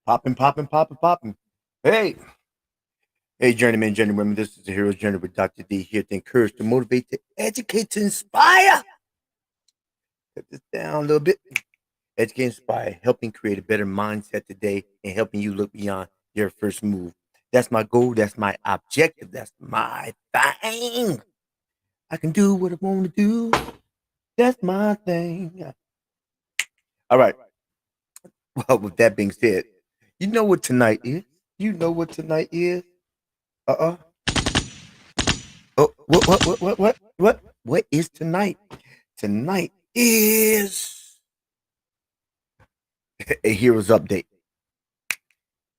Popping, popping, popping, popping. Hey, hey, journeymen, journeywomen. This is the Hero's Journey with Dr. D here to encourage, to motivate, to educate, to inspire. Cut this down a little bit. Educate, inspire, helping create a better mindset today and helping you look beyond your first move. That's my goal. That's my objective. That's my thing. I can do what I want to do. That's my thing. All right. Well, with that being said, you know what tonight is? You know what tonight is? Uh-uh. Oh, what is tonight? Tonight is a hero's update.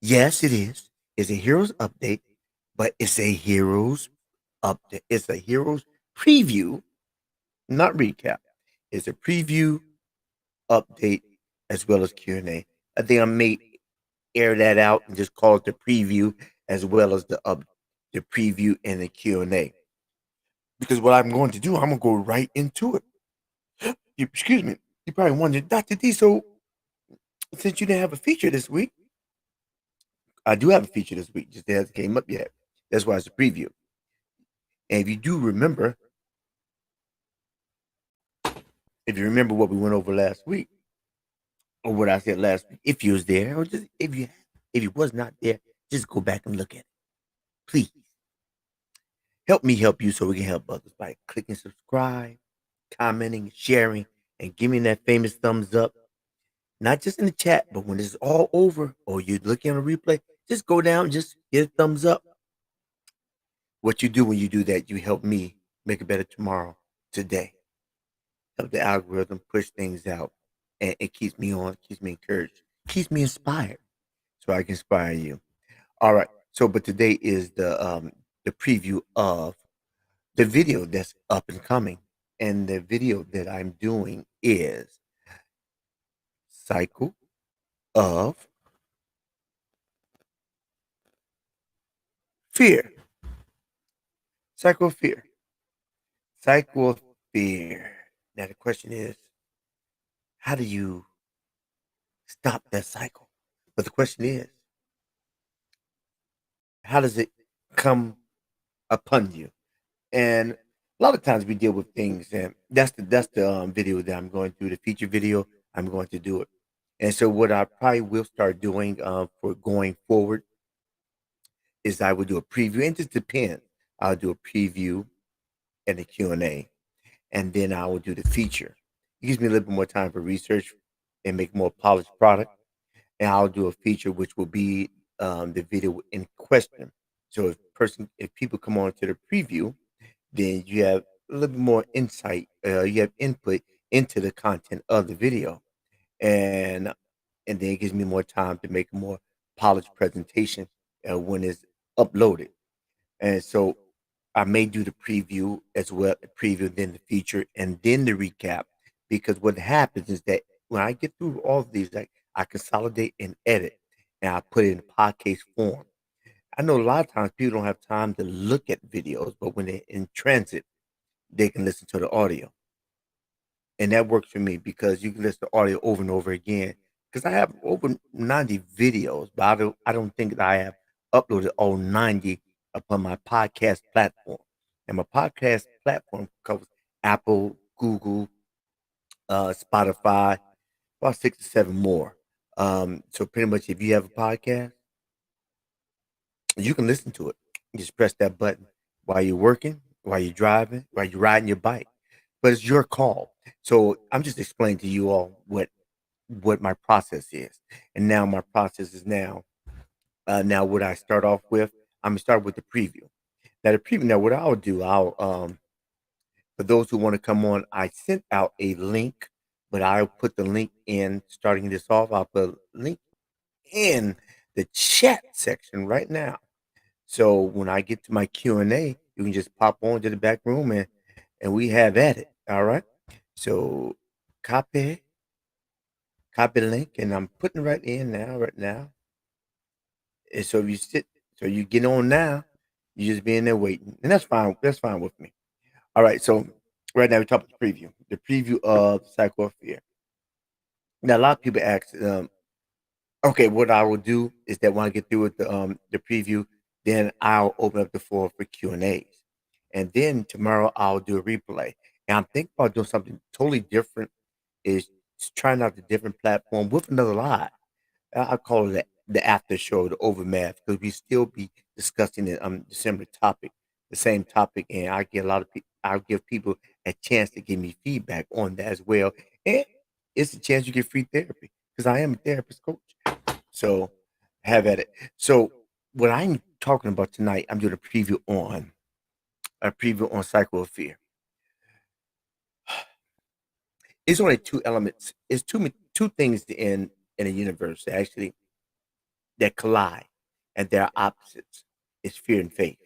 Yes, it is. It's a hero's update, but it's a hero's update. It's a hero's preview, not recap. It's a preview, update, as well as Q&A. I think I may air that out and just call it the preview as well as the preview and the Q&A. Because what I'm going to do, I'm going to go right into it. Excuse me. You probably wondered, Dr. D, so since you didn't have a feature this week, I do have a feature this week, just it hasn't came up yet. That's why it's a preview. And if you remember what we went over last week, or what I said last week, if you was there, or just if you was not there, just go back and look at it. Please help me help you so we can help others by clicking subscribe, commenting, sharing, and giving that famous thumbs up. Not just in the chat, but when it's all over or you're looking at a replay, just go down, just get a thumbs up. What you do when you do that, you help me make a better tomorrow, today. Help the algorithm push things out. And it keeps me on, keeps me encouraged, keeps me inspired so I can inspire you. All right. So, but today is the preview of the video that's up and coming. And the video that I'm doing is Cycle of Fear. Cycle of Fear. Cycle of Fear. Now the question is, how do you stop that cycle? But the question is, how does it come upon you? And a lot of times we deal with things, and that's the video that I'm going through, the feature video. I'm going to do it. And so what I probably will start doing for going forward is I will do a preview, and it just depends. I'll do a preview and a Q&A, and then I will do the feature. It gives me a little bit more time for research and make more polished product. And I'll do a feature which will be the video in question. So if people come on to the preview, then you have a little bit more insight. You have input into the content of the video, and and then it gives me more time to make a more polished presentation when it's uploaded. And so I may do the preview as well, the preview, then the feature, and then the recap. Because what happens is that when I get through all of these, like I consolidate and edit, and I put it in podcast form. I know a lot of times people don't have time to look at videos, but when they're in transit, they can listen to the audio, and that works for me because you can listen to audio over and over again. Because I have over 90 videos, but I don't think that I have uploaded all 90 upon my podcast platform. And my podcast platform covers Apple, Google, Spotify, about 6 or 7 more. So pretty much, if you have a podcast, you can listen to it. You just press that button while you're working, while you're driving, while you're riding your bike. But it's your call. So I'm just explaining to you all what my process is. And now my process is now what I start off with. I'm gonna start with the preview. Now the preview. Now what I'll do, I'll for those who want to come on, I sent out a link, but I'll put the link in starting this off. I'll put a link in the chat section right now. So when I get to my Q&A, you can just pop on to the back room and we have at it. All right. So copy, copy the link, and I'm putting it right in now, right now. And so if you sit, so you get on now, you just be in there waiting, and that's fine. That's fine with me. All right. So right now we talk about the preview of Cycle of Fear. Now a lot of people ask, Okay, what I will do is that when I get through with the preview, then I'll open up the floor for Q&As. And then tomorrow I'll do a replay. And I'm thinking about doing something totally different, is trying out a different platform with another live. I call it the after show, the overmath, because we still be discussing the similar topic, the same topic, and I get a lot of people. I'll give people a chance to give me feedback on that as well, and it's a chance you get free therapy because I am a therapist coach. So have at it. So what I'm talking about tonight, I'm doing a preview on cycle of fear. It's only two elements. It's two things in a universe actually that collide, and they're opposites. It's fear and faith.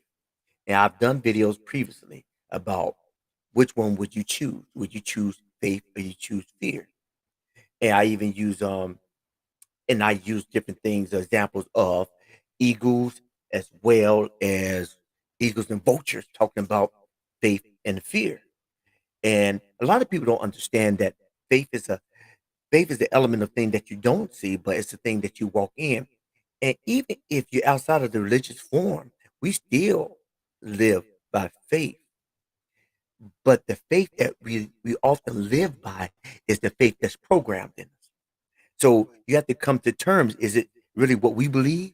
And I've done videos previously about which one would you choose? Would you choose faith or you choose fear? And I even use and I use different things, examples of eagles as well as eagles and vultures, talking about faith and fear. And a lot of people don't understand that faith is a faith is the element of thing that you don't see, but it's the thing that you walk in. And even if you're outside of the religious form, we still live by faith. But the faith that we often live by is the faith that's programmed in us. So you have to come to terms. Is it really what we believe,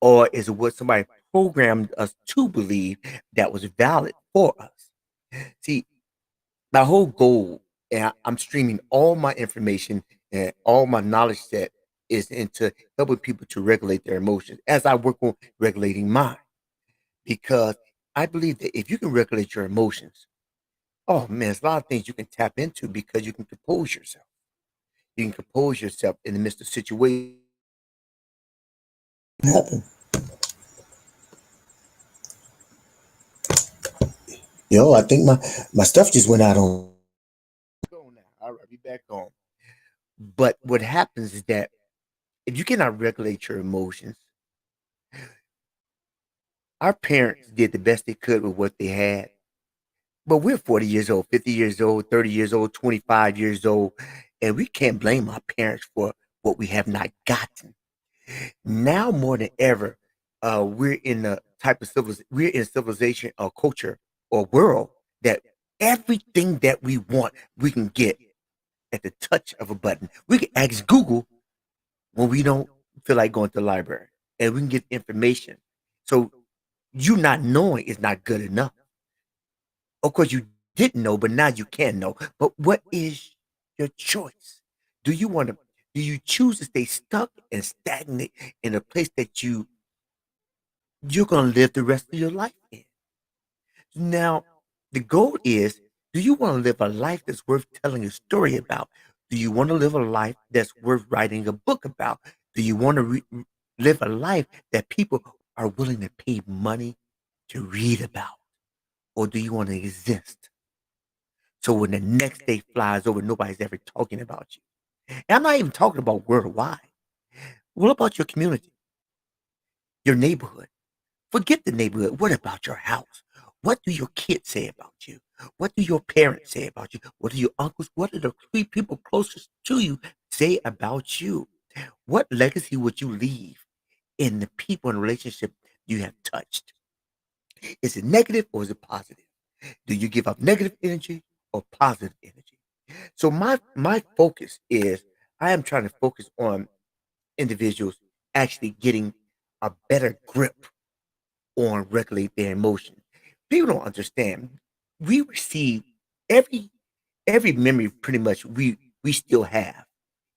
or is it what somebody programmed us to believe that was valid for us? See, my whole goal, and I'm streaming all my information and all my knowledge set is into helping people to regulate their emotions as I work on regulating mine. Because I believe that if you can regulate your emotions, oh man, there's a lot of things you can tap into because you can compose yourself. You can compose yourself in the midst of situations. Happen. Yo, I think my stuff just went out on. Go now. All right, be back on. But what happens is that if you cannot regulate your emotions, our parents did the best they could with what they had. But we're 40 years old, 50 years old, 30 years old, 25 years old, and we can't blame our parents for what we have not gotten. Now more than ever, we're in a civilization or culture or world that everything that we want we can get at the touch of a button. We can ask Google when we don't feel like going to the library, and we can get information. So you not knowing is not good enough. Of course, you didn't know, but now you can know. But what is your choice? Do you want to? Do you choose to stay stuck and stagnant in a place that you're going to live the rest of your life in? Now, the goal is: do you want to live a life that's worth telling a story about? Do you want to live a life that's worth writing a book about? Do you want to live a life that people are willing to pay money to read about? Or do you want to exist? So when the next day flies over, nobody's ever talking about you. And I'm not even talking about worldwide. What about your community, your neighborhood? Forget the neighborhood. What about your house? What do your kids say about you? What do your parents say about you? What do your uncles? What do the three people closest to you say about you? What legacy would you leave in the people and relationship you have touched? Is it negative or is it positive? Do you give up negative energy or positive energy? So my focus is I am trying to focus on individuals actually getting a better grip on regulate their emotions. People don't understand. We receive every every memory pretty much we still have.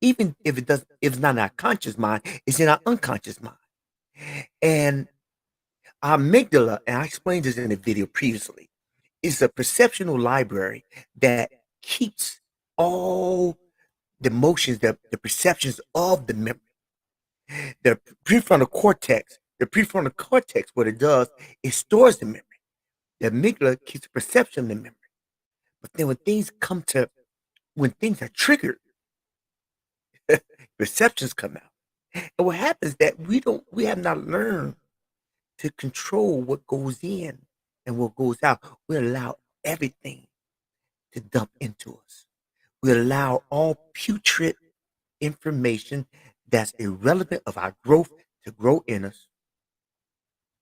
Even if it's not in our conscious mind, it's in our unconscious mind. And our amygdala, and I explained this in a video previously, is a perceptual library that keeps all the emotions, the perceptions of the memory. The prefrontal cortex, what it does, it stores the memory. The amygdala keeps the perception of the memory. But then when things are triggered, perceptions come out. And what happens is that we have not learned to control what goes in and what goes out. We allow everything to dump into us. We allow all putrid information that's irrelevant of our growth to grow in us,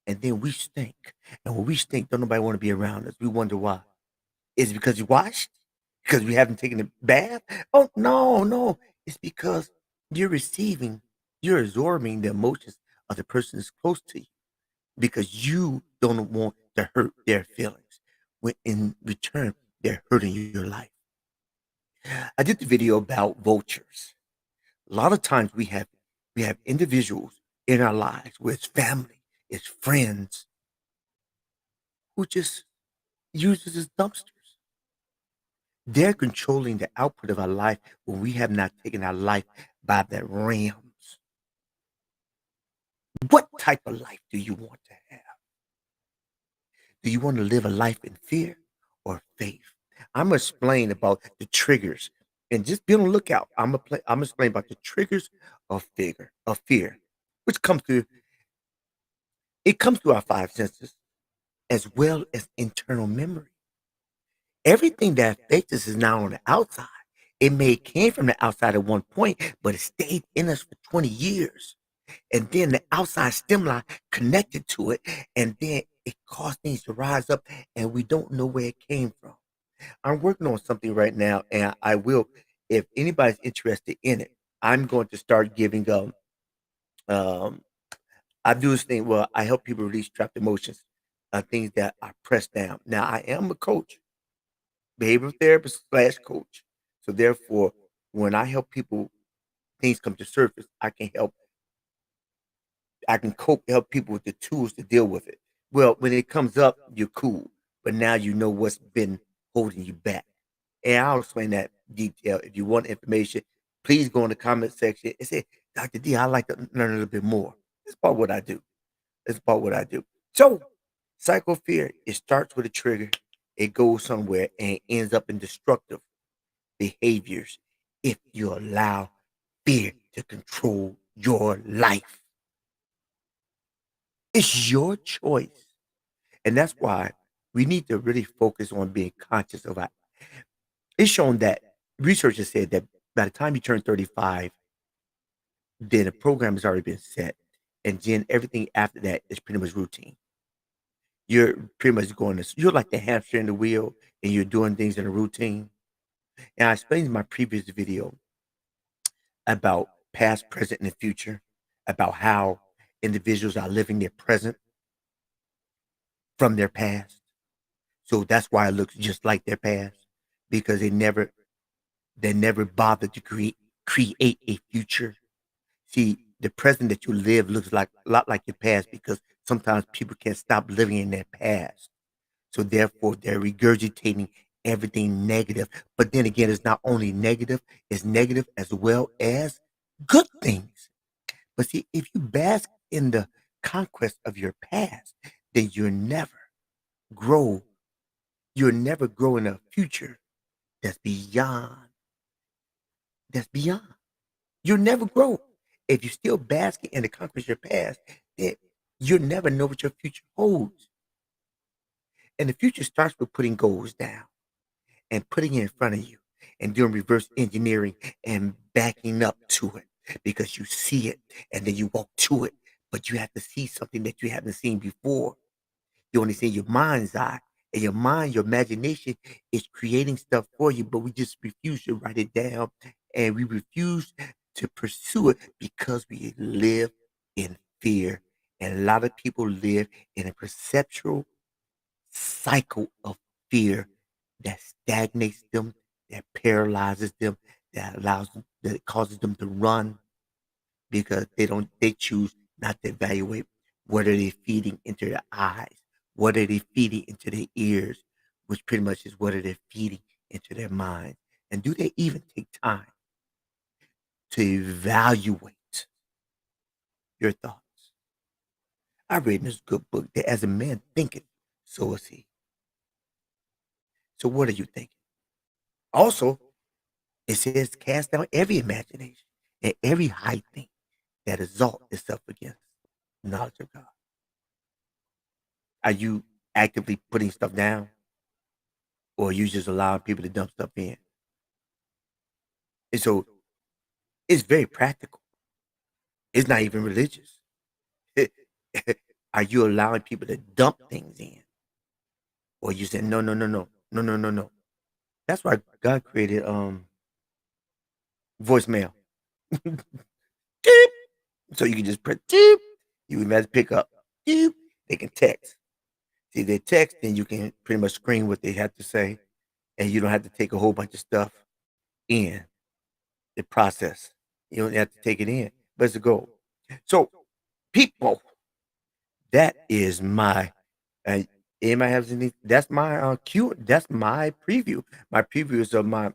and then we stink. And when we stink, don't nobody want to be around us. We wonder why. Is it because you washed? Because we haven't taken a bath? Oh no, no. It's because you're receiving, you're absorbing the emotions of the person that's close to you because you don't want to hurt their feelings. When in return, they're hurting your life. I did the video about vultures. A lot of times we have individuals in our lives, where it's family, it's friends, who just use us as dumpsters. They're controlling the output of our life when we have not taken our life by the realms. What type of life do you want to have? Do you want to live a life in fear or faith? I'm gonna explain about the triggers, and just be on the lookout. I'm gonna explain about the triggers of fear, which comes through. It comes through our five senses as well as internal memory. Everything that affects us is now on the outside. It may came from the outside at one point, but it stayed in us for 20 years. And then the outside stimuli connected to it, and then it caused things to rise up, and we don't know where it came from. I'm working on something right now, and I will, if anybody's interested in it, I'm going to start giving um I do this thing where I help people release trapped emotions, things that are pressed down. Now I am a coach, behavioral therapist slash coach. So therefore, when I help people, things come to surface, I can help people with the tools to deal with it. Well, when it comes up, you're cool, but now you know what's been holding you back. And I'll explain that detail. If you want information, please go in the comment section and say, Dr. D, I'd like to learn a little bit more. That's about what I do. That's about what I do. So, psycho fear, it starts with a trigger, it goes somewhere, and it ends up in destructive behaviors if you allow fear to control your life. It's your choice. And that's why we need to really focus on being conscious of it. It's shown that research has said that by the time you turn 35, then the program has already been set. And then everything after that is pretty much routine. You're pretty much going to, you're like the hamster in the wheel, and you're doing things in a routine. And I explained in my previous video about past, present, and the future, about how individuals are living their present from their past. So that's why it looks just like their past, because they never bothered to create a future. See, the present that you live looks like a lot like your past, because sometimes people can't stop living in their past. So therefore, they're regurgitating everything negative. But then again, it's not only negative; it's negative as well as good things. But see, if you bask in the conquest of your past, then grow. You'll never grow in a future that's beyond. That's beyond. You'll never grow. If you're still basking in the conquest of your past, then you'll never know what your future holds. And the future starts with putting goals down and putting it in front of you and doing reverse engineering and backing up to it because you see it and then you walk to it. But you have to see something that you haven't seen before. You only see your mind's eye. And your mind, your imagination is creating stuff for you, but we just refuse to write it down, and we refuse to pursue it because we live in fear. And a lot of people live in a perceptual cycle of fear that stagnates them, that paralyzes them, that causes them to run because they choose not to evaluate what are they feeding into their eyes, what are they feeding into their ears, which pretty much is what are they feeding into their minds. And do they even take time to evaluate your thoughts? I read in this good book that as a man thinketh, so is he. So what are you thinking? Also, it says cast down every imagination and every high thing that exalt itself against knowledge of God. Are you actively putting stuff down, or are you just allowing people to dump stuff in? And so it's very practical. It's not even religious. Are you allowing people to dump things in? Or you saying, no, no, no, no, no, no, no, no. That's why God created voicemail. Beep. So you can just press beep. You can pick up. Beep. They can text. See, they text, then you can pretty much screen what they have to say, and you don't have to take a whole bunch of stuff in the process. You don't have to take it in, but it's a goal. So, people, that is my. Uh, anybody has any? That's my cue. That's my preview. My preview is of my.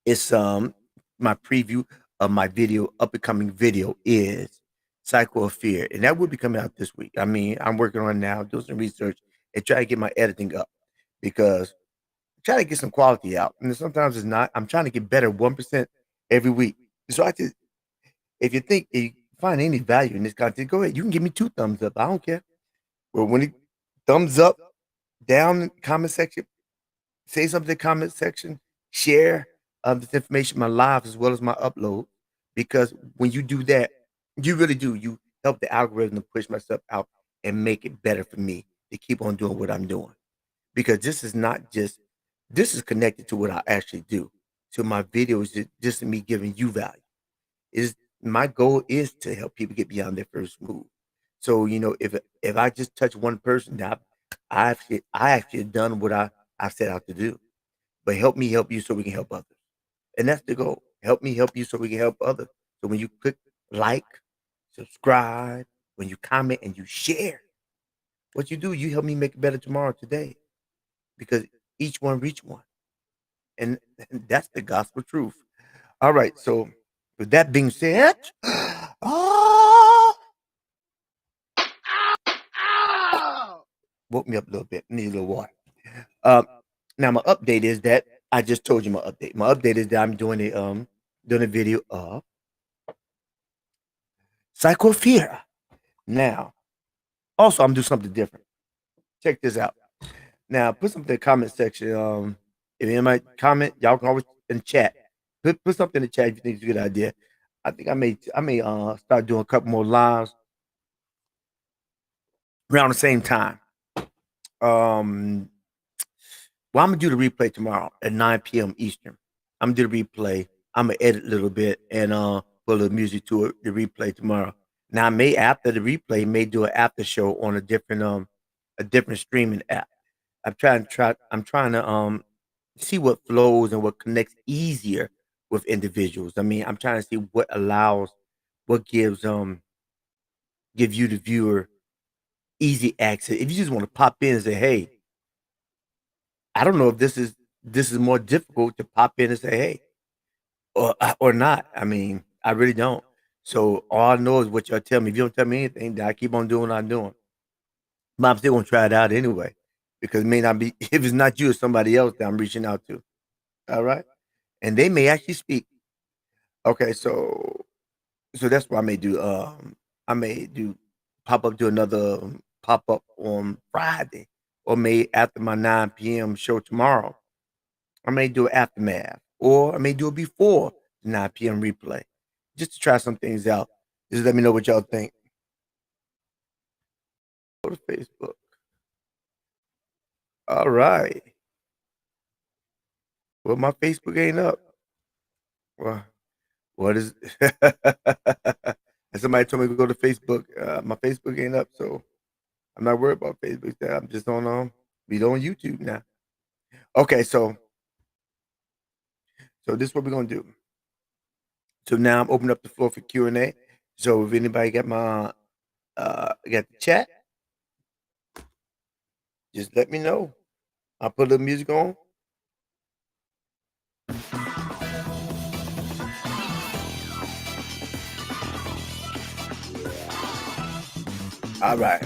It's my preview of my video, up and coming video is Cycle of Fear, and that will be coming out this week. I mean, I'm working on it now, doing some research, and try to get my editing up because try to get some quality out. And sometimes it's not. I'm trying to get better 1% every week. So I just, if you find any value in this content, go ahead. You can give me 2 thumbs up. I don't care. But when it thumbs up, down in the comment section, say something in the comment section, share this information, my live as well as my upload. Because when you do that, you really do. You help the algorithm to push myself out and make it better for me to keep on doing what I'm doing. Because this is not just this is connected to what I actually do. So my videos is just me giving you value. Is my goal is to help people get beyond their first move. So if I just touch one person, now I actually done what I set out to do. But help me help you so we can help others, and that's the goal. Help me help you so we can help others. So when you click like, subscribe, when you comment and you share, what you do, you help me make it better tomorrow today because each one reach one. And that's the gospel truth. All right. So with that being said, oh, woke me up a little bit. Need a little water. Um, Now my update is that I just told you my update. My update is that I'm doing a video of Psychophobia. Now, also I'm doing something different. Check this out. Now, put something in the comment section. If anybody comment, y'all can always in the chat. Put something in the chat if you think it's a good idea. I think I may start doing a couple more lives around the same time. Um, well, I'm gonna do the replay tomorrow at 9 p.m. Eastern. I'm gonna do the replay. I'm gonna edit a little bit and put a little music to it. The replay tomorrow. Now, I may after the replay may do an after show on a different streaming app. I'm trying to see what flows and what connects easier with individuals. I mean, I'm trying to see what give you the viewer easy access. If you just want to pop in and say, "Hey," I don't know if this is more difficult to pop in and say, "Hey," or not. I mean, I really don't. So all I know is what y'all tell me. If you don't tell me anything, then I keep on doing what I'm doing. But I'm still gonna try it out anyway because it may not be if it's not you, it's somebody else that I'm reaching out to. All right, and they may actually speak. Okay, so that's what I may do. I may do pop up do another pop up on Friday, or may after my 9 p.m. show tomorrow. I may do an aftermath, or I may do it before the 9 p.m. replay, just to try some things out. Just let me know what y'all think. Go to Facebook. All right. Well, my Facebook ain't up. Well, what is? And somebody told me to go to Facebook. My Facebook ain't up, so I'm not worried about Facebook. I'm just on be on YouTube now. Okay, so this is what we're gonna do. So now I'm opening up the floor for Q&A. So if anybody got got the chat, just let me know. I'll put the music on. All right.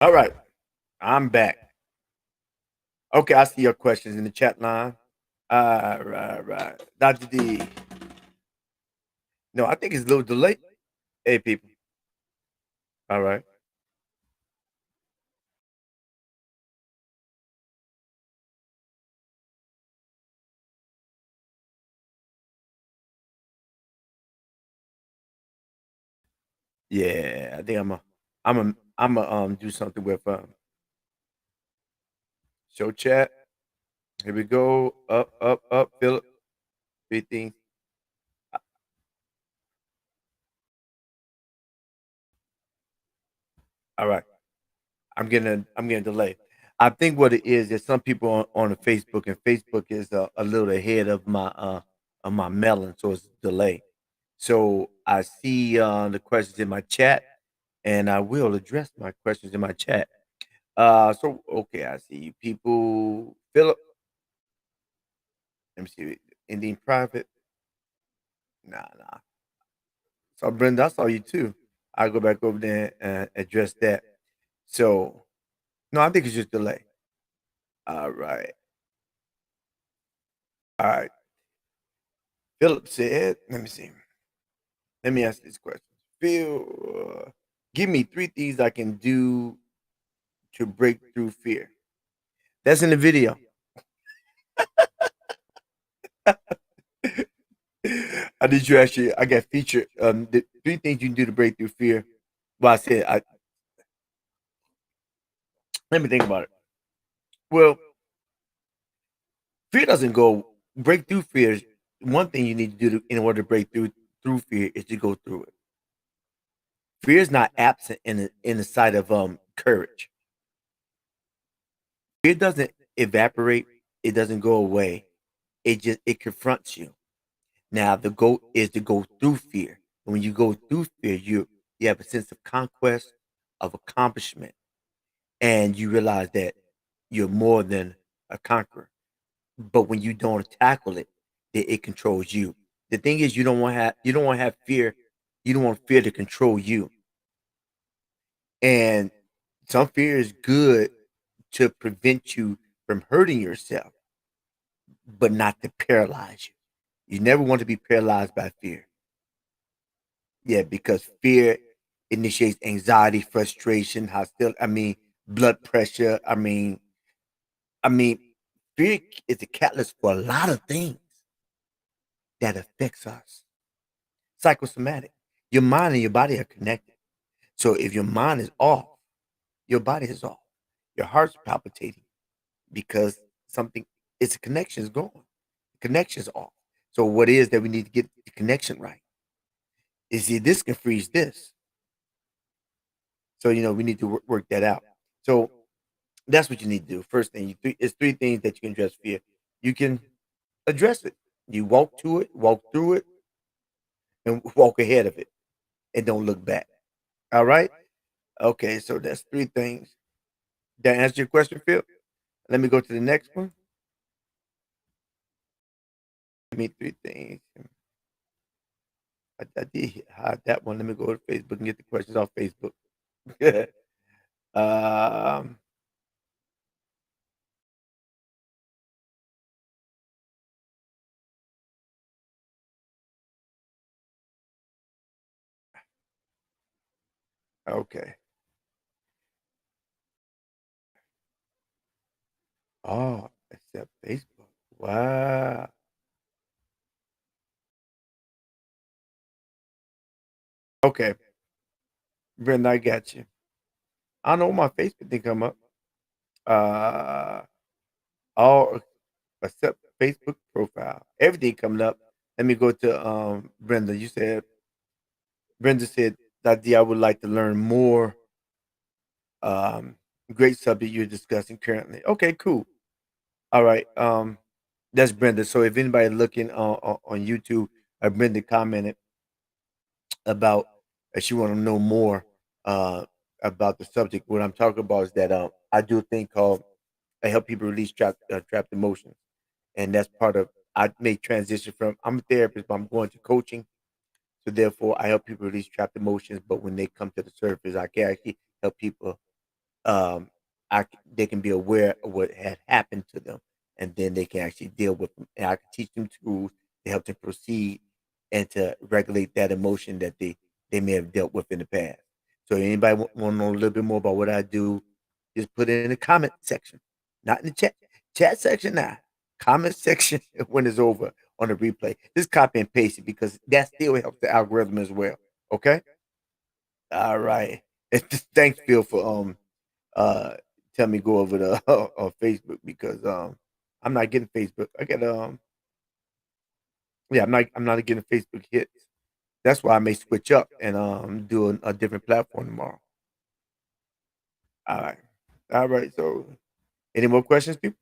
All right, I'm back. Okay, I see your questions in the chat line. Right. Dr. D. No, I think it's a little delayed. Hey, people. All right. Yeah, I think I'm a do something with show chat. Here we go. Up, up, up. Philip. 15. All right. I'm getting delayed. I think what it is some people on the Facebook, and Facebook is a little ahead of my melon, so it's delay. So I see the questions in my chat, and I will address my questions in my chat. So okay, I see you people. Philip, let me see. Indian private. Nah, nah. So Brenda, I saw you too. I'll go back over there and address that. So no, I think it's just delay. All right. All right. Philip said, let me see. Let me ask this question. Phil, give me three things I can do to break through fear. That's in the video. I need you actually, I got featured the three things you can do to break through fear. Well, I said, let me think about it. Well, fear doesn't go, break through fear. One thing you need to do in order to break through fear is to go through it. Fear is not absent in the sight of courage. Fear doesn't evaporate. It doesn't go away. It confronts you. Now the goal is to go through fear. And when you go through fear, you have a sense of conquest, of accomplishment, and you realize that you're more than a conqueror. But when you don't tackle it, it controls you. The thing is, you don't want to have fear. You don't want fear to control you. And some fear is good to prevent you from hurting yourself, but not to paralyze you. You never want to be paralyzed by fear. Yeah, because fear initiates anxiety, frustration, hostility. I mean, blood pressure. I mean, fear is a catalyst for a lot of things that affects us. Psychosomatic. Your mind and your body are connected. So if your mind is off, your body is off. Your heart's palpitating because something, its connection is gone. The connection's off. So what is that we need to get the connection right? Is see this can freeze this. So we need to work that out. So that's what you need to do. First thing, it's three things that you can address fear. You can address it. You walk to it, walk through it, and walk ahead of it, and don't look back. All right. Okay. So that's three things. That answer your question, Phil? Let me go to the next one. Give me three things. I did hide that one. Let me go to Facebook and get the questions off Facebook. um, Okay. Oh, except Facebook. Wow. Okay, Brenda, I got you. I don't know my Facebook didn't come up. Uh, all except Facebook profile. Everything coming up. Let me go to Brenda. You said Brenda said that I would like to learn more. Um, great subject you're discussing currently. Okay, cool. All right. That's Brenda. So if anybody looking on YouTube, Brenda commented about she want to know more uh, about the subject. What I'm talking about is that I do a thing called I help people release trapped emotions, and that's part of I make transition from I'm a therapist, but I'm going to coaching. So therefore, I help people release trapped emotions. But when they come to the surface, I can actually help people um, they can be aware of what had happened to them, and then they can actually deal with them. And I can teach them tools to help them proceed and to regulate that emotion that they may have dealt with in the past. So anybody want to know a little bit more about what I do, just put it in the comment section, not in the chat section now. Comment section when it's over on the replay. Just copy and paste it because that still helps the algorithm as well. Okay. All right. Thanks, Phil, for uh tell me go over to on Facebook because I'm not getting Facebook. I get yeah, I'm not getting Facebook hits. That's why I may switch up and do a different platform tomorrow. All right. All right. So any more questions, people?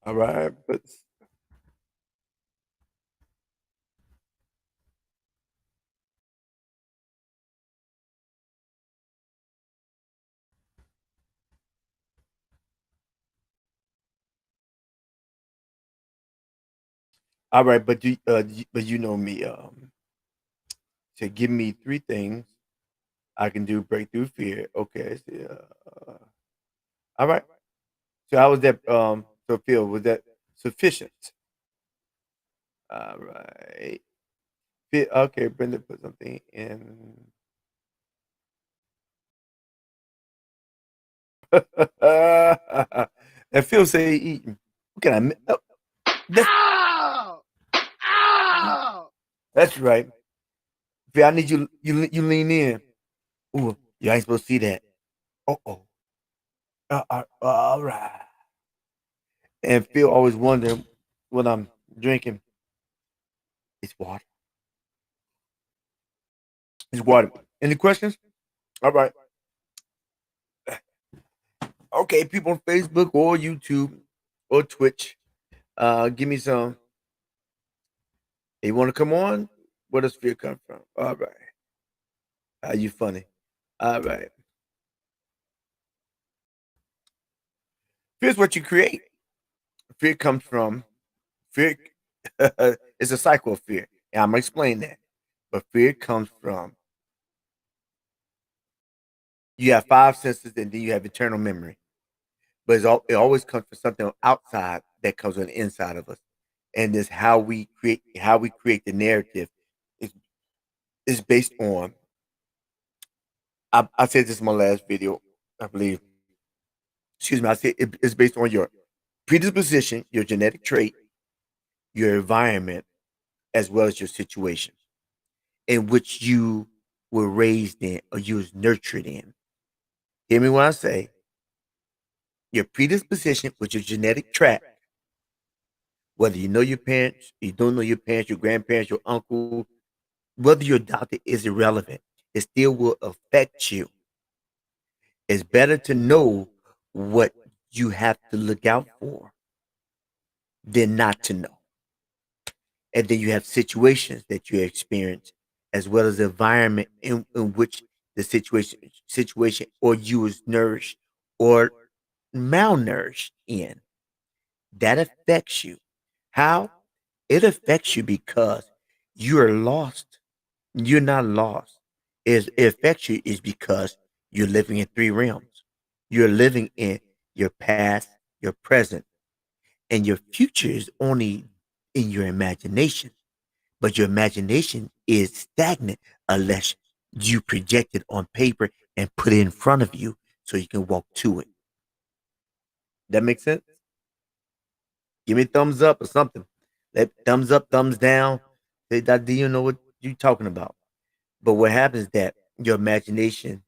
All right. But all right, but but you know me to give me three things I can do break through fear. Okay. So, all right. So how was that so Phil, was that sufficient? All right. Okay, Brenda put something in. And Phil say he eating. What can I? Oh, Ow! Ow! That's right. Phil, I need you lean in. Ooh, you ain't supposed to see that. Oh. All right. And Phil always wonder when I'm drinking. It's water. It's water. Any questions? All right. Okay, people on Facebook or YouTube or Twitch, give me some. You want to come on? Where does fear come from? All right. Are you funny? All right. Fear's what you create. Fear comes from fear. It's a cycle of fear, and I'm gonna explain that. But fear comes from you have five senses, and then you have internal memory. But it always comes from something outside that comes on the inside of us, and this how we create the narrative is is based on. I said this in my last video, I believe. Excuse me. I said it's based on your predisposition, your genetic trait, your environment, as well as your situation in which you were raised in or you was nurtured in. Hear me when I say your predisposition with your genetic track, whether you know your parents, you don't know your parents, your grandparents, your uncle, whether you're adopted is irrelevant. It still will affect you. It's better to know what you have to look out for than not to know. And then you have situations that you experience as well as the environment in which the situation or you was nourished or malnourished in that affects you. How? It affects you because you're lost. You're not lost. It affects you is because you're living in three realms. You're living in your past, your present, and your future is only in your imagination. But your imagination is stagnant unless you project it on paper and put it in front of you so you can walk to it. That makes sense? Give me a thumbs up or something. That thumbs up, thumbs down. Say that, do you know what you're talking about? But what happens is that your imagination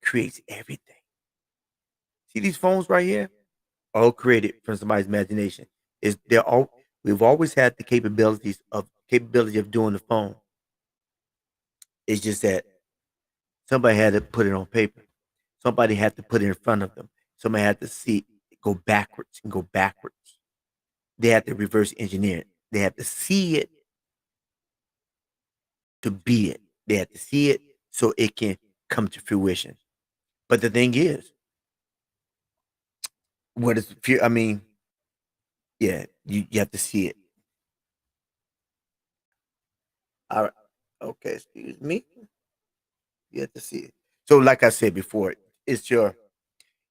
creates everything. See these phones right here? All created from somebody's imagination. Is they're all we've always had the capability of doing the phone. It's just that somebody had to put it on paper. Somebody had to put it in front of them. Somebody had to see it go backwards and go backwards. They had to reverse engineer it. They had to see it to be it. They had to see it so it can come to fruition. But the thing is, what is fear? I mean, yeah, you have to see it. All right. Okay, excuse me. You have to see it. So, like I said before, it's your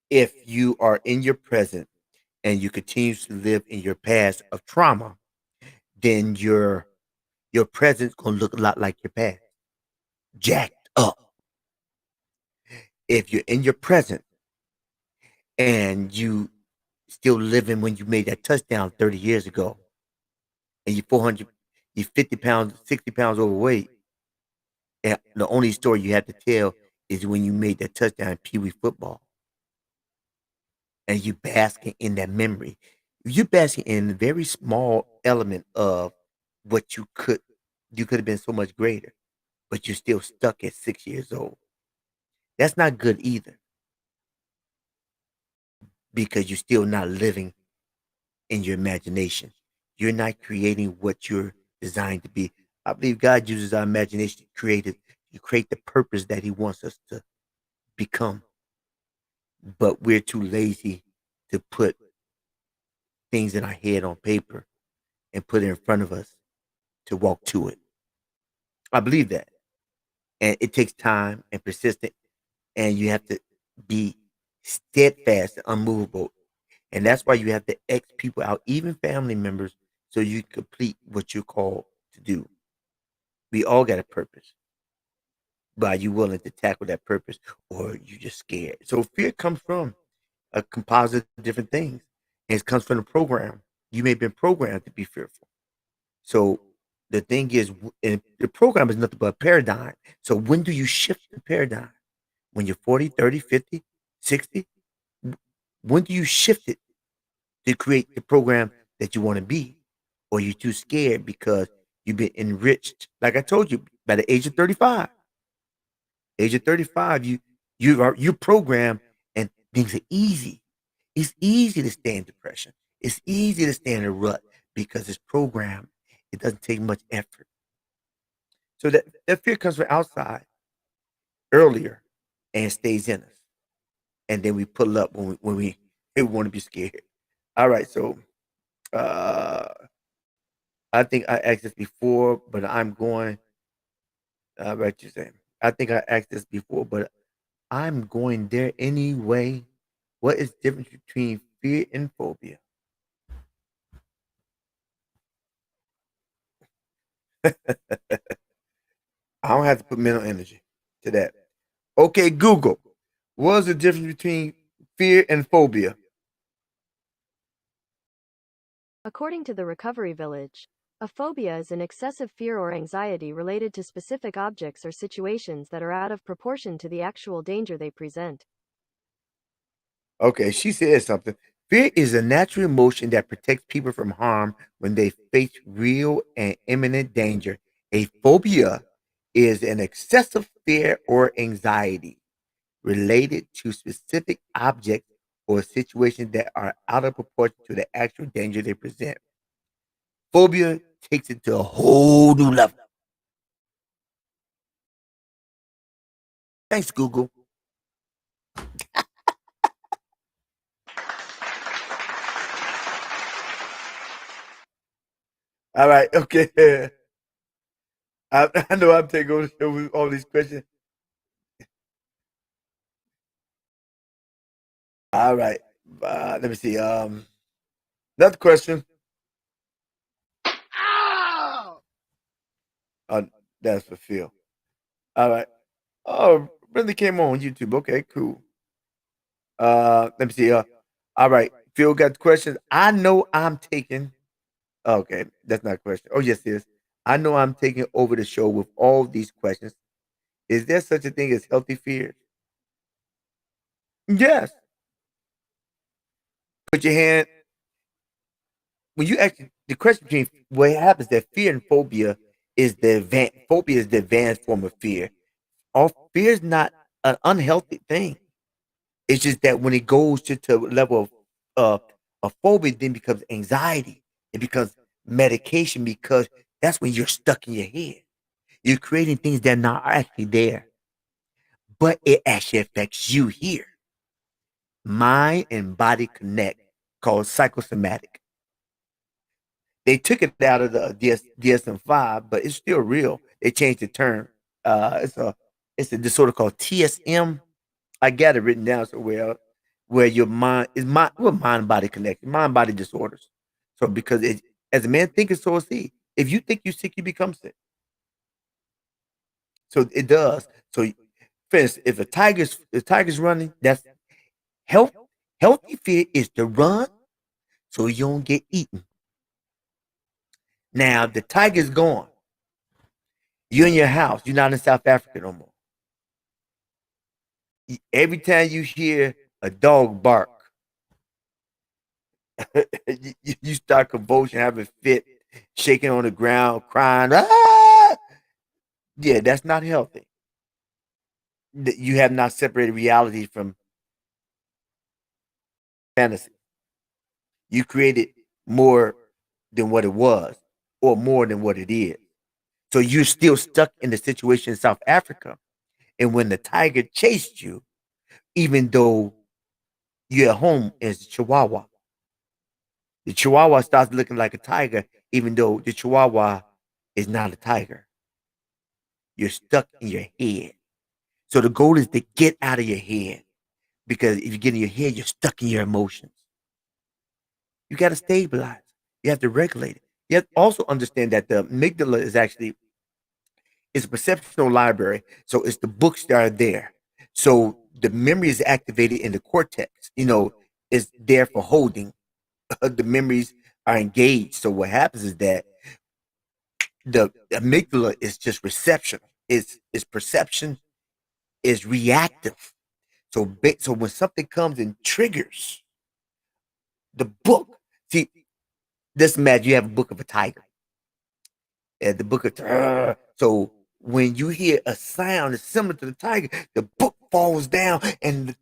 if you are in your present and you continue to live in your past of trauma, then your present's gonna look a lot like your past, jacked up. If you're in your present and you still living when you made that touchdown 30 years ago, and you're 400, you're 50 pounds, 60 pounds overweight, and the only story you have to tell is when you made that touchdown in Pee Wee football, and you basking in that memory. You basking in a very small element of what you could have been so much greater, but you're still stuck at 6 years old. That's not good either because you're still not living in your imagination. You're not creating what you're designed to be. I believe God uses our imagination to create the purpose that He wants us to become. But we're too lazy to put things in our head on paper and put it in front of us to walk to it. I believe that. And it takes time and persistent, and you have to be steadfast and unmovable. And that's why you have to X people out, even family members, so you complete what you're called to do. We all got a purpose. But are you willing to tackle that purpose or you just scared? So fear comes from a composite of different things. And it comes from the program. You may have been programmed to be fearful. So the thing is, and the program is nothing but a paradigm. So when do you shift the paradigm? When you're 40, 30, 50, 60? When do you shift it to create the program that you want to be? Or you're too scared because you've been enriched. Like I told you, by the age of 35. Age of 35, you program and things are easy. It's easy to stay in depression. It's easy to stay in a rut because it's programmed. It doesn't take much effort. So that fear comes from outside earlier and stays in us. And then we pull up when we want to be scared. All right, so uh I think I asked this before, but I'm going right you say. I think I asked this before, but I'm going there anyway. What is the difference between fear and phobia? I don't have to put mental energy to that. Okay, Google. What is the difference between fear and phobia? According to the Recovery Village, a phobia is an excessive fear or anxiety related to specific objects or situations that are out of proportion to the actual danger they present. Okay, she said something. Fear is a natural emotion that protects people from harm when they face real and imminent danger. A phobia is an excessive fear or anxiety related to specific objects or situations that are out of proportion to the actual danger they present. Phobia takes it to a whole new level. Thanks, Google. All right. Okay. I know I'm taking over the show with all these questions. All right. Let me see. Another question. Uh, that's for Phil. All right. Oh, really came on YouTube. Okay, cool. Let me see. All right. Phil got the questions. I know I'm taking. Okay, that's not a question. Oh, yes, it is. I know I'm taking over the show with all these questions. Is there such a thing as healthy fears? Yes. Put your hand when you actually the question between what happens that fear and phobia is phobia is the advanced form of fear. All fear is not an unhealthy thing. It's just that when it goes to a level of phobia, then becomes anxiety. It becomes medication because that's when you're stuck in your head. You're creating things that are not actually there, but it actually affects you here. Mind and body connect, called psychosomatic. They took it out of the DSM-5, but it's still real. They changed the term. It's a disorder called TSM. I got it written down somewhere where your mind is mind body connection, mind body disorders. So because as a man thinketh, so is he. If you think you're sick, you become sick. So it does. So for instance, if a tiger's running, that's health. Healthy fear is to run so you don't get eaten. Now the tiger's gone. You're in your house. You're not in South Africa no more. Every time you hear a dog bark, you start convulsion, having fit, shaking on the ground, crying. Ah! Yeah, that's not healthy. You have not separated reality from fantasy. You created more than what it was, or more than what it is. So you're still stuck in the situation in South Africa. And when the tiger chased you, even though you're at home as a Chihuahua, the Chihuahua starts looking like a tiger, even though the Chihuahua is not a tiger. You're stuck in your head. So the goal is to get out of your head because if you get in your head, you're stuck in your emotions. You got to stabilize. You have to regulate it. You have to also understand that the amygdala is actually it's a perceptual library. So it's the books that are there. So the memory is activated in the cortex. Is there for holding. The memories are engaged. So what happens is that the amygdala is just reception. It's perception is reactive. So when something comes and triggers the book, see, this imagine you have a book of a tiger, and the book of so when you hear a sound that's similar to the tiger, the book falls down and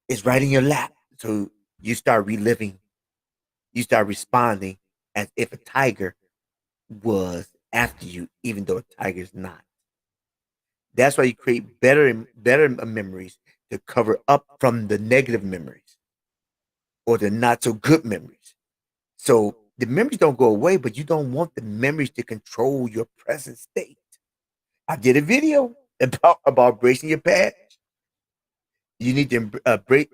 it's right in your lap. So you start reliving, you start responding as if a tiger was after you, even though a tiger is not. That's why you create better memories to cover up from the negative memories or the not so good memories. So the memories don't go away, but you don't want the memories to control your present state. I did a video about bracing your past. You need to break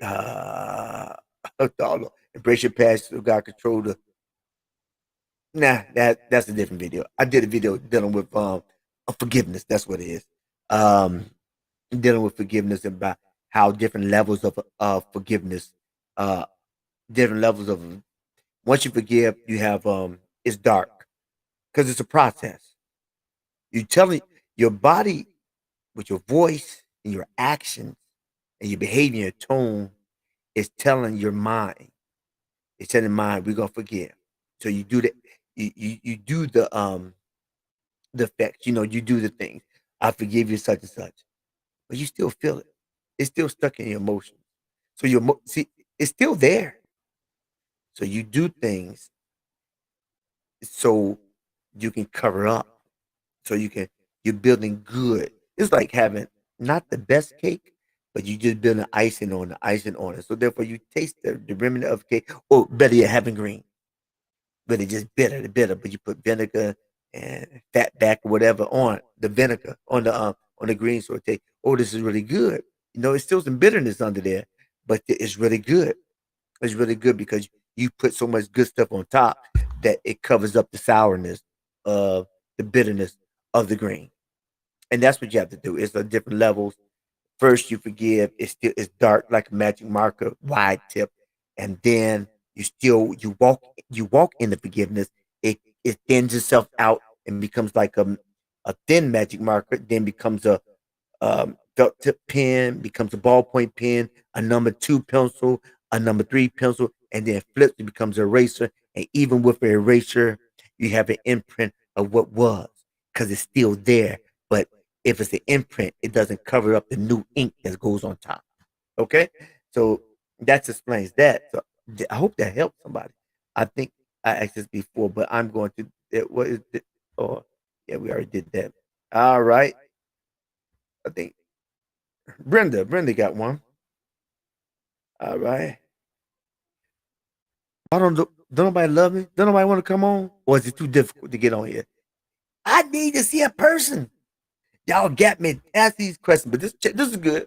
embrace your past so God control the. Nah, that's a different video. I did a video dealing with forgiveness. That's what it is. Um, Dealing with forgiveness about how different levels of forgiveness, uh, different levels of once you forgive, you have it's dark because it's a process. You telling your body with your voice and your actions and your behavior, your tone is telling your mind. It's telling mind we're gonna forgive. So you do that. You do the effects. You do the things. I forgive you such and such, but you still feel it. It's still stuck in your emotions. So see, it's still there. So you do things so you can cover up. So you're building good. It's like having not the best cake, but you just building icing on it. So therefore you taste the remnant of cake, or better yet, having green. but it's just bitter. But you put vinegar and fat back or whatever on the vinegar on the green saute. Oh, this is really good. You know, it's still some bitterness under there, but it's really good. It's really good because you put so much good stuff on top that it covers up the sourness of the bitterness of the green. And that's what you have to do. It's the different levels. First, you forgive. It's dark like a magic marker, wide tip, and then you walk in the forgiveness. It thins itself out and becomes like a thin magic marker. Then becomes a felt tip pen, becomes a ballpoint pen, a number two pencil, a number three pencil, and then flips it becomes an eraser. And even with an eraser, you have an imprint of what was because it's still there. But if it's an imprint, it doesn't cover up the new ink that goes on top. Okay, so that explains that. So I hope that helps somebody. I think I asked this before, but I'm going to. What is it? Oh, yeah, we already did that. All right. I think Brenda got one. All right. I don't nobody love me? Don't nobody want to come on? Or is it too difficult to get on here? I need to see a person. Y'all got me ask these questions, but this is good.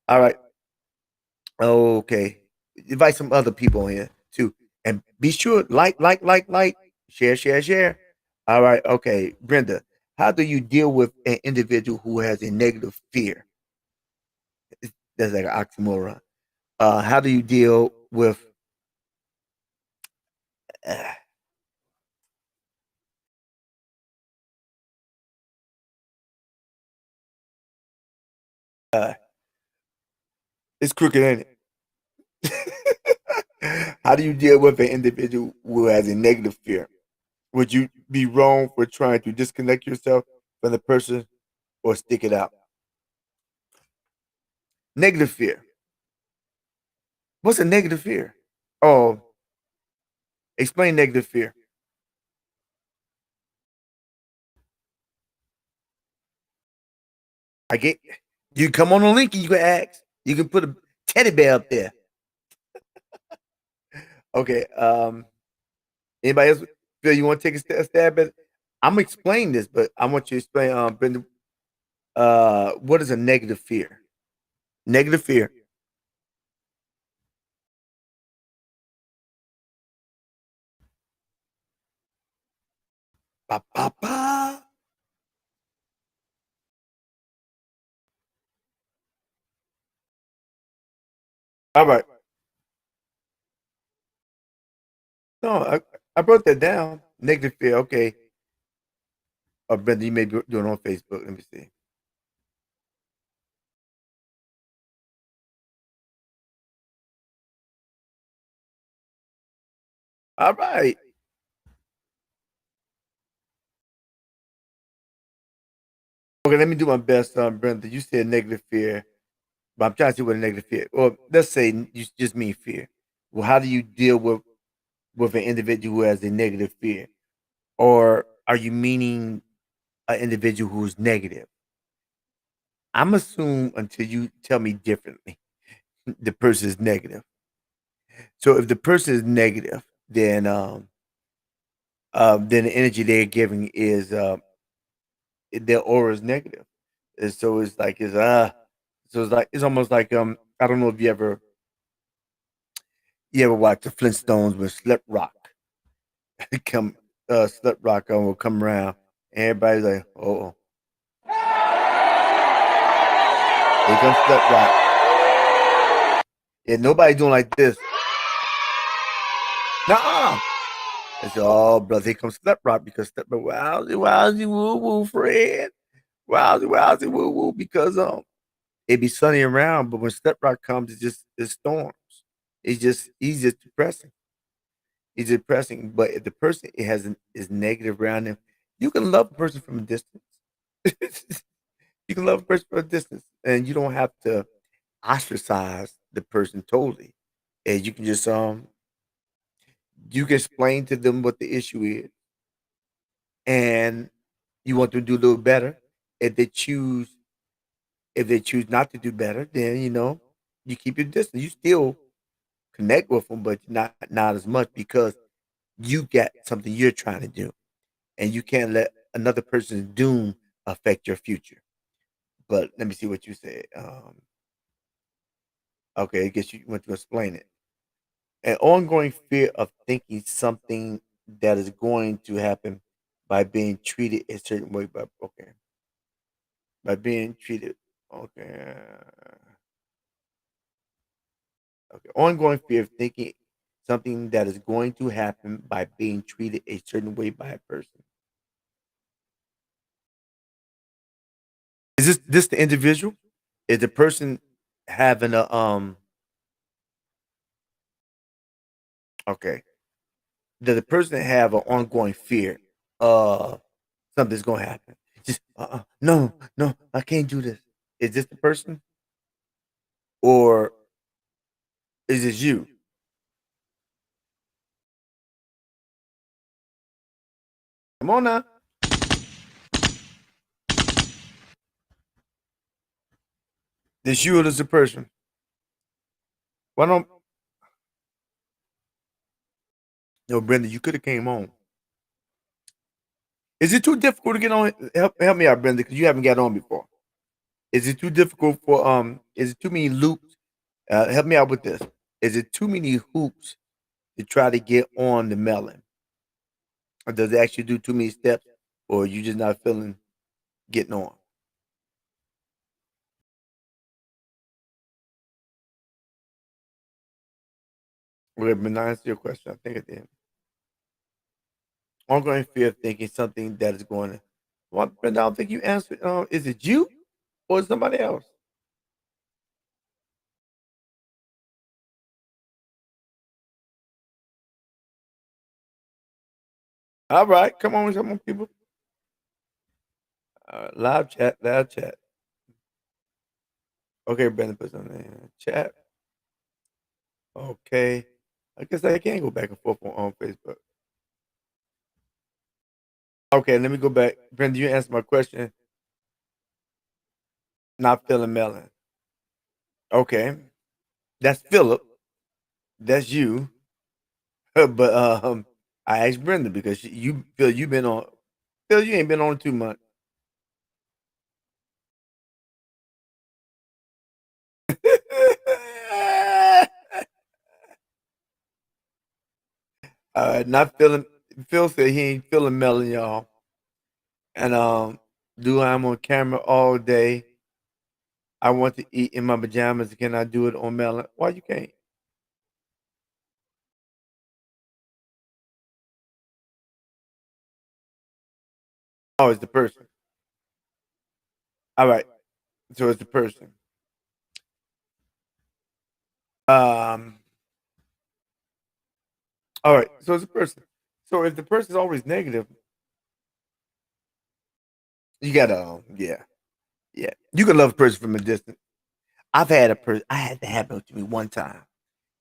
All right. Okay. Invite some other people on here too. And be sure, like, share. All right. Okay. Brenda, how do you deal with an individual who has a negative fear? That's like an oxymoron. How do you deal with uh, uh, it's crooked, ain't it? How do you deal with an individual who has a negative fear? Would you be wrong for trying to disconnect yourself from the person or stick it out? Negative fear. What's a negative fear? Oh, explain negative fear. I get you come on the link and you can ask. You can put a teddy bear up there. Okay. Anybody else feel you want to take a stab at it? I'm gonna explain this, but I want you to explain Brenda, what is a negative fear? Negative fear. Ba, ba, ba. All right. No, I brought that down. Negative fear. Okay. Brenda, you may be doing it on Facebook. Let me see. All right. Okay, let me do my best, Brenda. You said negative fear, but I'm trying to see what a negative fear. Or let's say you just mean fear. Well, how do you deal with an individual who has a negative fear, or are you meaning an individual who's negative? I'm assuming until you tell me differently, the person is negative. So if the person is negative, then the energy they're giving is their aura is negative. And so it's like so it's like it's almost like I don't know if you ever watch the Flintstones with Slip Rock come Slip Rock will come around and everybody's like, oh, here comes Slip Rock. Yeah, nobody doing like this. Nah. I said, oh, brother, here comes Slip Rock because Slip Rock, wowsy, woo woo, Fred. Wowsy, woo woo, because it be sunny around, but when Slip Rock comes, it storms. He's just depressing. He's depressing. But if the person is negative around him, you can love a person from a distance. You can love a person from a distance, and you don't have to ostracize the person totally. And you can just you can explain to them what the issue is, and you want them to do a little better. If they choose if they choose not to do better, then you keep your distance. You still connect with them, but not as much because You got something you're trying to do, and you can't let another person's doom affect your future. But let me see what you said. Okay, I guess you want to explain it. An ongoing fear of thinking something that is going to happen by being treated a certain way. By okay, by being treated. Okay, okay. Ongoing fear of thinking something that is going to happen by being treated a certain way by a person. Is this the individual? Is the person having a okay? Does the person have an ongoing fear of something's gonna happen? Just no, no, I can't do this. Is this the person, or is it you? Come on now. This you or this the person? Why don't no, Brenda? You could have came on. Is it too difficult to get on? Help me out, Brenda, because you haven't got on before. Is it too difficult for Is it too many loops? Help me out with this. Is it too many hoops to try to get on the melon? Or does it actually do too many steps, or you just not feeling getting on? Well, but I answer your question. I think at the end. Ongoing fear of thinking something that is going to. Well, Brenda, I don't think you answered. Is it you or somebody else? All right, come on, people. Live chat, live chat. Okay, Brenda put something in the chat. Okay, I guess I can go back and forth on Facebook. Okay, let me go back. Brenda, you answered my question. Not feeling melon. Okay, that's Philip. That's you. But I asked Brenda because you feel you've been on. Phil, you ain't been on too much. Not feeling. Phil said he ain't feeling melon, y'all. And do I'm on camera all day. I want to eat in my pajamas. Can I do it on melon? Why you can't? Oh, it's the person. All right. So it's the person. Um. All right. So it's the person. So if the person's always negative, you gotta. Yeah. Yeah. You can love a person from a distance. I've had a person. I had that happen to me one time.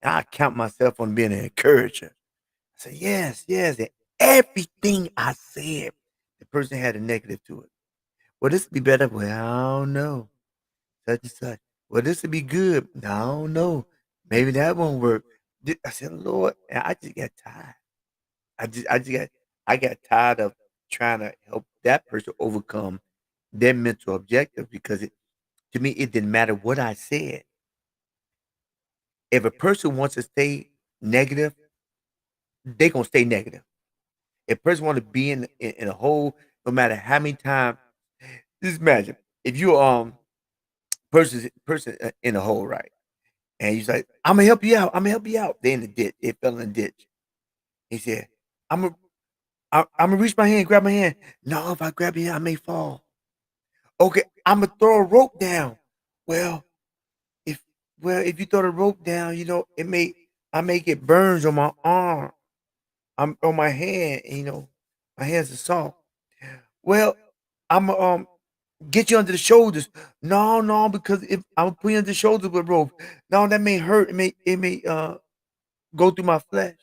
And I count myself on being an encourager. I said yes, yes. And everything I said, the person had a negative to it. Well, this would be better. Well, I don't know. Such and such. Well, this would be good. I don't know. Maybe that won't work. I said, Lord, and I just got tired. I got tired of trying to help that person overcome their mental objective because to me, it didn't matter what I said. If a person wants to stay negative, they gonna stay negative. If a person want to be in a hole, no matter how many times, just imagine if you person in a hole, right? And he's like, "I'm gonna help you out. I'm gonna help you out." They in the ditch. They fell in the ditch. He said, "I'm gonna, I'm gonna reach my hand, grab my hand. No, if I grab your hand, I may fall. Okay, I'm gonna throw a rope down. Well, if if you throw the rope down, I may get burns on my arm. I'm on my hand. My hands are soft. Well, I'm get you under the shoulders. No, no, because if I'm put you under the shoulders with rope, no, that may hurt. It may go through my flesh.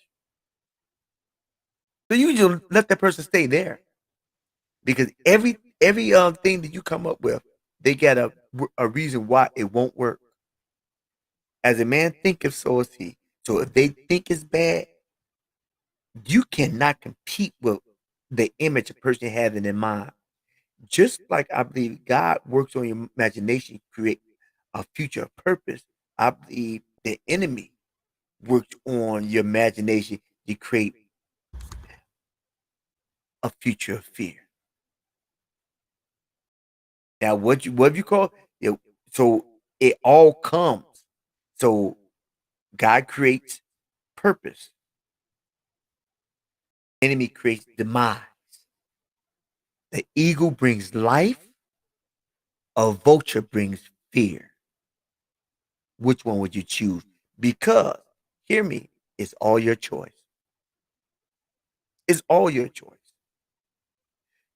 So you just let that person stay there because every thing that you come up with, they got a reason why it won't work. As a man thinketh, so is he. So if they think it's bad, You cannot compete with the image a person has in their mind. Just like I believe God works on your imagination to create a future of purpose, I believe the enemy works on your imagination to create a future of fear. Now, what you call it? So it all comes. So God creates purpose. Enemy creates demise. The eagle brings life. A vulture brings fear. Which one would you choose? Because, hear me, it's all your choice. It's all your choice.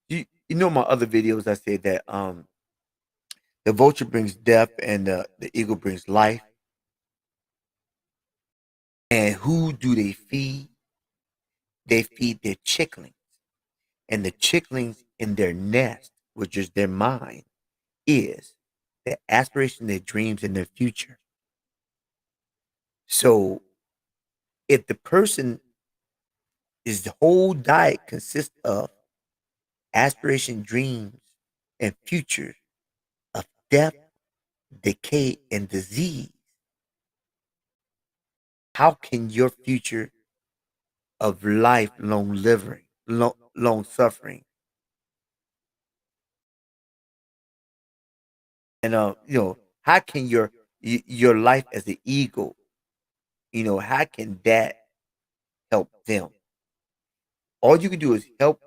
You know my other videos I said that the vulture brings death and the eagle brings life. And who do they feed? They feed their chicklings. And the chicklings in their nest, which is their mind, is their aspiration, their dreams, and their future. So if the person is the whole diet consists of aspiration, dreams, and future of death, decay, and disease, how can your future of life, long suffering, and how can your life as an eagle, how can that help them? All you can do is help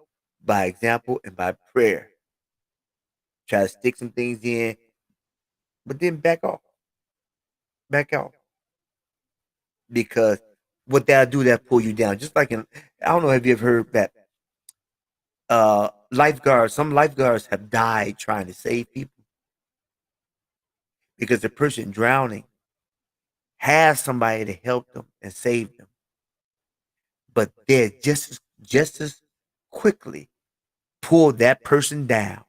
by example and by prayer. Try to stick some things in, but then back off, because what that do, that pull you down. Just like I don't know, have you ever heard that lifeguards? Some lifeguards have died trying to save people because the person drowning has somebody to help them and save them, but they're just as quickly pull that person down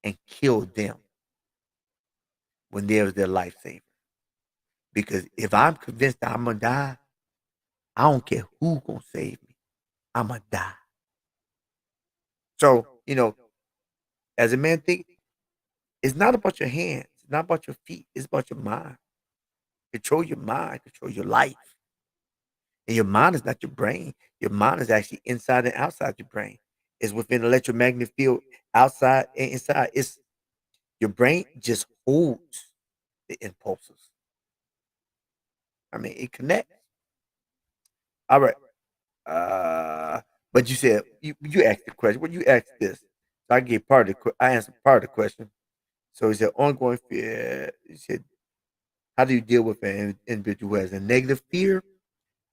and kill them when there's their lifesaver. Because if I'm convinced that I'm gonna die, I don't care who gonna save me. I'm gonna die. So as a man think, it's not about your hands, it's not about your feet, it's about your mind. Control your mind, control your life. And your mind is not your brain. Your mind is actually inside and outside your brain. It's within the electromagnetic field, outside and inside. It's your brain just holds the impulses. I mean, it connects. All right. Uh, but you said you asked the question. What you asked this? So I gave part of I answered part of the question. So he said ongoing fear. He said, how do you deal with an individual who has a negative fear?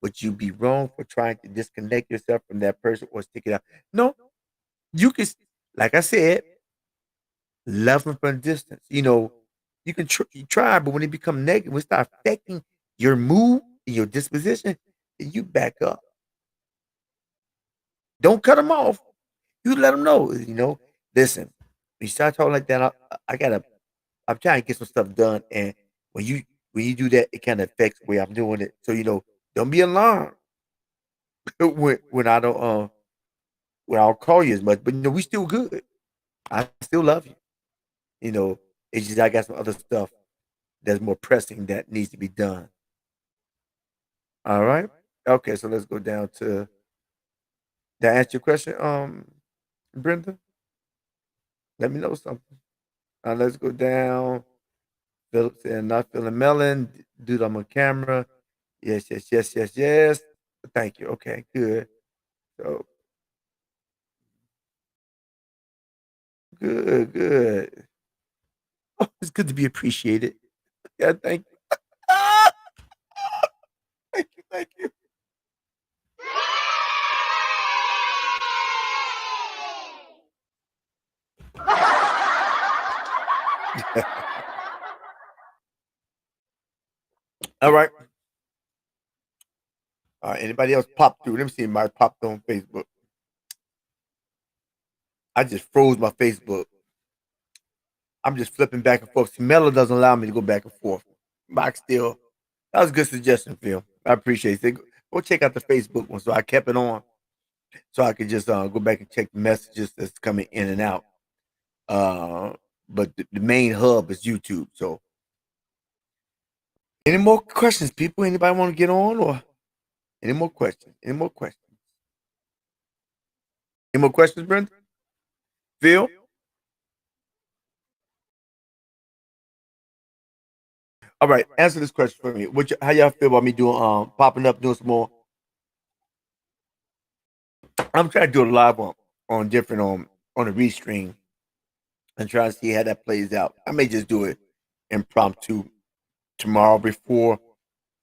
Would you be wrong for trying to disconnect yourself from that person or stick it out? No, you can, like I said, love them from a distance. You can you try, but when it becomes negative, when it start affecting your mood and your disposition, then you back up. Don't cut them off. You let them know. Listen. When you start talking like that, I gotta. I'm trying to get some stuff done, and when you when you do that, it kind of affects the way I'm doing it. So don't be alarmed when I don't when I'll call you as much. But we still good. I still love you. You know, it's just I got some other stuff that's more pressing that needs to be done. All right. Okay, so let's go down to. Did I answer your question, Brenda? Let me know something. Let's go down. Philip said, not feeling melon. Dude, I'm on camera. Yes, yes, yes, yes, yes. Thank you. Okay, good. So good, good. Oh, it's good to be appreciated. Yeah, thank you. Thank you, thank you. All right. Anybody else popped through? Let me see. Anybody popped on Facebook. I just froze my Facebook. I'm just flipping back and forth. See, Mello doesn't allow me to go back and forth. Box still. That was a good suggestion, Phil. I appreciate it. go check out the Facebook one. So I kept it on so I could just go back and check the messages that's coming in and out. Uh, but the main hub is YouTube. So, any more questions, people? Anybody want to get on, or any more questions? Any more questions? Any more questions, Brenda? Phil? All right, answer this question for me. How y'all feel about me doing popping up, doing some more? I'm trying to do a live on different on a restream and try to see how that plays out. I may just do it impromptu tomorrow before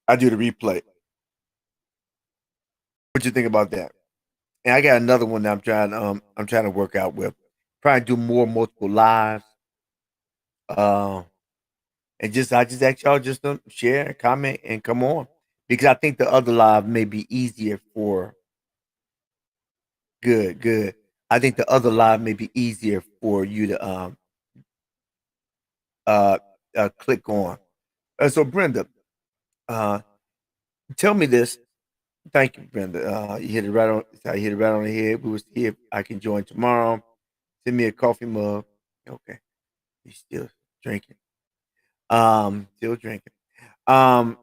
I do the replay. What you think about that? And I got another one that I'm trying to work out with. Probably do more multiple lives. Uh, and I just ask y'all just to share, comment, and come on because I think the other live may be easier for good, good. I think the other live may be easier for you to uh, click on. So Brenda, uh, tell me this. Thank you, Brenda. You hit it right on. I hit it right on the head. We will see if I can join tomorrow. Send me a coffee mug. Okay, he's still drinking. Still drinking. Um,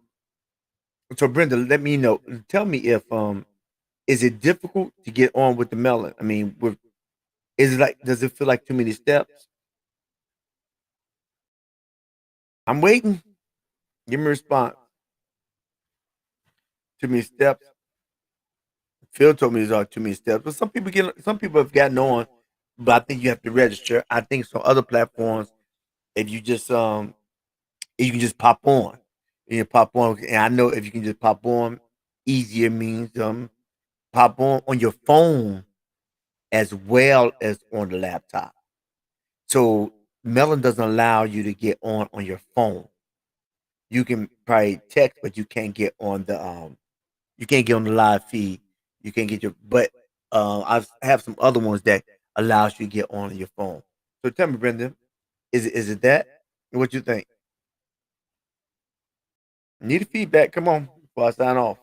so Brenda, let me know. Tell me if is it difficult to get on with the melon? I mean, is it like does it feel like too many steps? I'm waiting. Give me a response. Too many steps. Phil told me there's all too many steps, but some people have gotten on, but I think you have to register. I think some other platforms, if you just you can just pop on, you can pop on, and I know if you can just pop on, easier means pop on your phone as well as on the laptop. So Melon doesn't allow you to get on your phone. You can probably text, but you can't get on the you can't get on the live feed. You can't get your but I have some other ones that allows you to get on your phone. So tell me, Brenda, is it that? What you think? Need a feedback? Come on, before I sign off.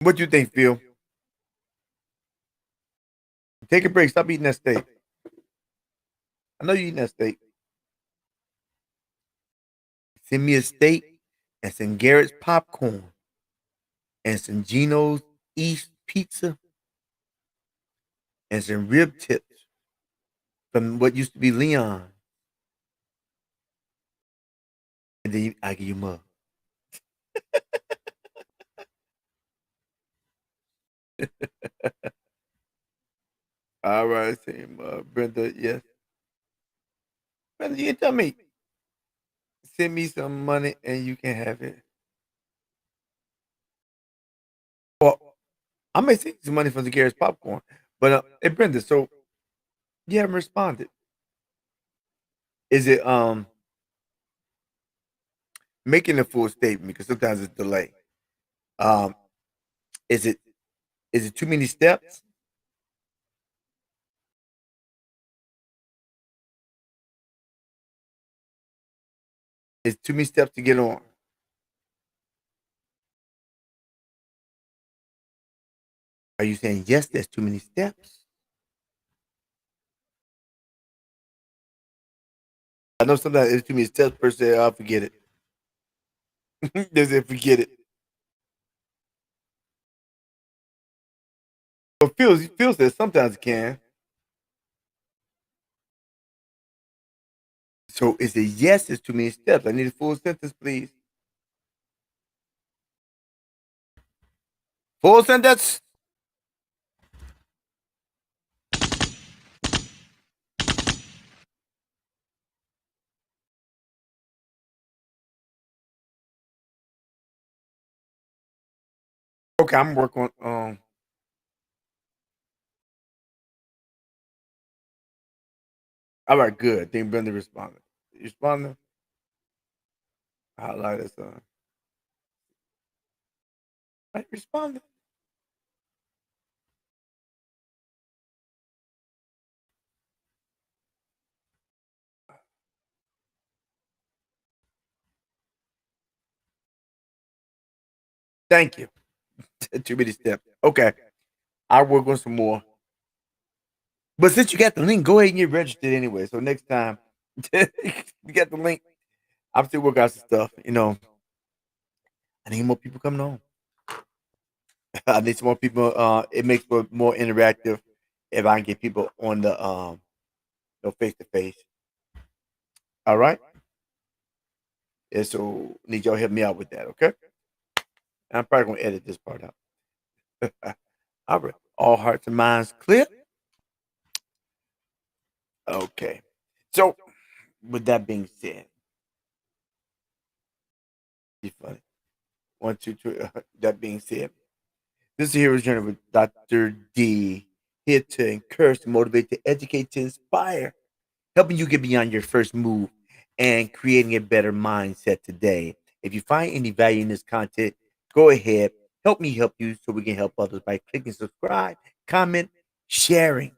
What you think, Phil? Take a break. Stop eating that steak. I know you eating that steak. Send me a steak and some Garrett's popcorn and some Geno's East pizza and some rib tips from what used to be Leon. And then I give you more. All right, same, Brenda. Yes, Brenda, you can tell me. Send me some money and you can have it. Well, I may send you some money from the Garrett's popcorn, but hey, Brenda. So you haven't responded. Is it making a full statement because sometimes it's delay? Um, is it too many steps? Is too many steps to get on? Are you saying yes? There's too many steps. I know sometimes it's too many steps per se. I'll forget it. There's it. Forget it. But Phil says sometimes it can. So is it yes? It's too many steps. I need a full sentence, please. Full sentence. Okay, I'm working on. All right, good. I think Brenda responded. You responding? Highlight this. Right, responded. Thank you. Too many steps. Okay. I'll work on some more. But since you got the link, go ahead and get registered anyway. So next time you got the link, I'm still working out some stuff. I need more people coming on. I need some more people. It makes for more interactive if I can get people on the face to face. All right. And so need y'all help me out with that, okay? I'm probably gonna edit this part out. All right. All hearts and minds clear. Okay. So with that being said, be funny. One, two, three. That being said, this is Hero's Journey with Dr. D. Here to encourage, to motivate, to educate, to inspire, helping you get beyond your first move and creating a better mindset today. If you find any value in this content, go ahead, help me help you so we can help others by clicking subscribe, comment, sharing,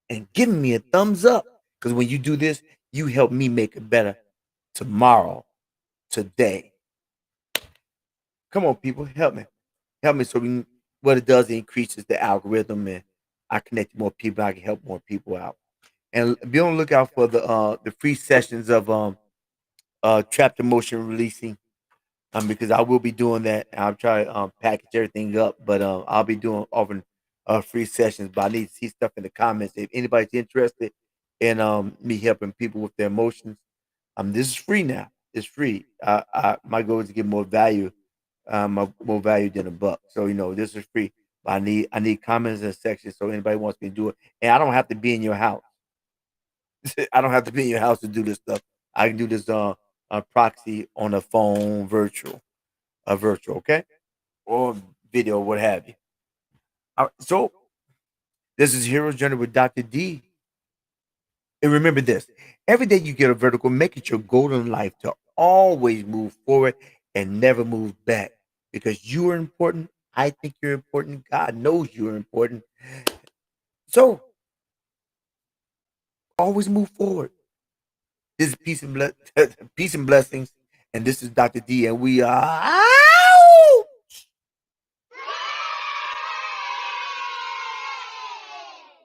and giving me a thumbs up. Because when you do this, you help me make it better tomorrow, today. Come on, people, help me. Help me so what it does, it increases the algorithm and I connect more people, I can help more people out. And be on the lookout for the free sessions of chapter motion releasing. Because I will be doing that. I'll try to package everything up, but I'll be doing offering free sessions. But I need to see stuff in the comments. If anybody's interested in me helping people with their emotions, this is free now. It's free. My goal is to get more value, more value than a buck. So this is free. But I need comments and sections so anybody wants me to do it, and I don't have to be in your house. I don't have to be in your house to do this stuff. I can do this proxy on a phone, virtual, okay, or video, what have you. So this is Hero's Journey with Dr. D. And remember this: every day you get a vertical, make it your goal in life to always move forward and never move back because you are important. I think you're important. God knows you're important. So always move forward. This is peace and peace and blessings. And this is Dr. D, and we are